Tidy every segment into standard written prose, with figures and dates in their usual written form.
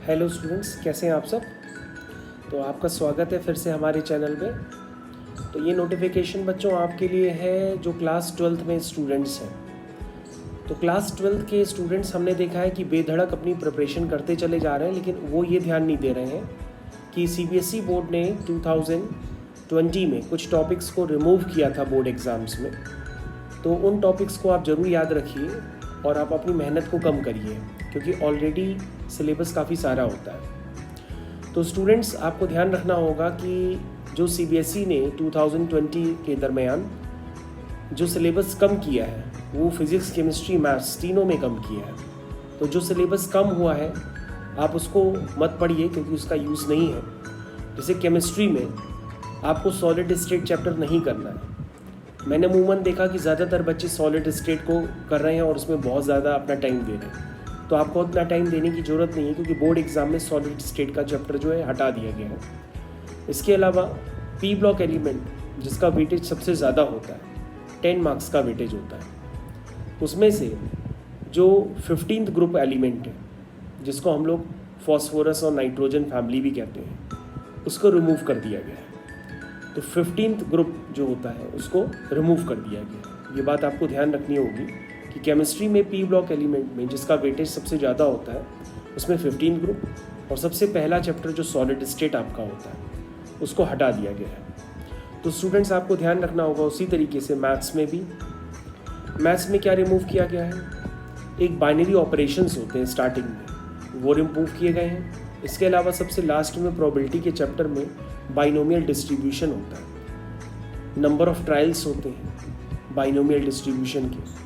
Hello students, कैसे हैं आप सब। तो आपका स्वागत है फिर से हमारे चैनल पे। तो ये नोटिफिकेशन बच्चों आपके लिए है जो क्लास 12th में स्टूडेंट्स हैं। तो क्लास 12th के स्टूडेंट्स हमने देखा है कि बेधड़क अपनी प्रिपरेशन करते चले जा रहे हैं, लेकिन वो ये ध्यान नहीं दे रहे हैं कि सीबीएसई बोर्ड ने 2020 में कुछ टॉपिक्स को रिमूव किया था बोर्ड एग्ज़ाम्स में। तो उन टॉपिक्स को आप ज़रूर याद रखिए और आप अपनी मेहनत को कम करिए, क्योंकि ऑलरेडी सिलेबस काफ़ी सारा होता है। तो स्टूडेंट्स, आपको ध्यान रखना होगा कि जो सीबीएसई ने 2020 के दरमियान जो सिलेबस कम किया है वो फिज़िक्स, केमिस्ट्री, मैथ्स तीनों में कम किया है। तो जो सिलेबस कम हुआ है आप उसको मत पढ़िए, क्योंकि उसका यूज़ नहीं है। जैसे केमिस्ट्री में आपको सॉलिड स्टेट चैप्टर नहीं करना है। मैंने अमूमन देखा कि ज़्यादातर बच्चे सॉलिड स्टेट को कर रहे हैं और उसमें बहुत ज़्यादा अपना टाइम दे रहे हैं। तो आपको उतना टाइम देने की ज़रूरत नहीं है, क्योंकि बोर्ड एग्ज़ाम में सॉलिड स्टेट का चैप्टर जो है हटा दिया गया है। इसके अलावा पी ब्लॉक एलिमेंट, जिसका वेटेज सबसे ज़्यादा होता है, 10 मार्क्स का वेटेज होता है, उसमें से जो 15th ग्रुप एलिमेंट है, जिसको हम लोग फॉस्फोरस और नाइट्रोजन फैमिली भी कहते हैं, उसको रिमूव कर दिया गया है। तो 15th ग्रुप जो होता है उसको रिमूव कर दिया गया। ये बात आपको ध्यान रखनी होगी कि केमिस्ट्री में पी ब्लॉक एलिमेंट में जिसका वेटेज सबसे ज़्यादा होता है उसमें 15th ग्रुप और सबसे पहला चैप्टर जो सॉलिड स्टेट आपका होता है उसको हटा दिया गया है। तो स्टूडेंट्स, आपको ध्यान रखना होगा। उसी तरीके से मैथ्स में भी, मैथ्स में क्या रिमूव किया गया है, एक बाइनरी ऑपरेशंस होते हैं स्टार्टिंग में, वो रिमूव किए गए हैं। इसके अलावा सबसे लास्ट में प्रोबेबिलिटी के चैप्टर में बाइनोमियल डिस्ट्रीब्यूशन होता है, नंबर ऑफ ट्रायल्स होते हैं बाइनोमियल डिस्ट्रीब्यूशन के,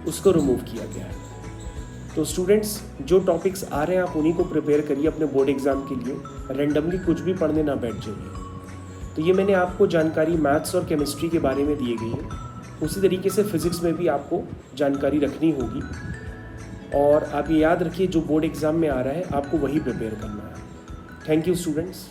उसको रिमूव किया गया है। तो स्टूडेंट्स, जो टॉपिक्स आ रहे हैं आप उन्हीं को प्रिपेयर करिए अपने बोर्ड एग्ज़ाम के लिए। रैंडमली कुछ भी पढ़ने ना बैठ जाइए। तो ये मैंने आपको जानकारी मैथ्स और केमिस्ट्री के बारे में दी गई है। उसी तरीके से फिज़िक्स में भी आपको जानकारी रखनी होगी, और आप ये याद रखिए जो बोर्ड एग्ज़ाम में आ रहा है आपको वही प्रिपेयर करना है। Thank you students.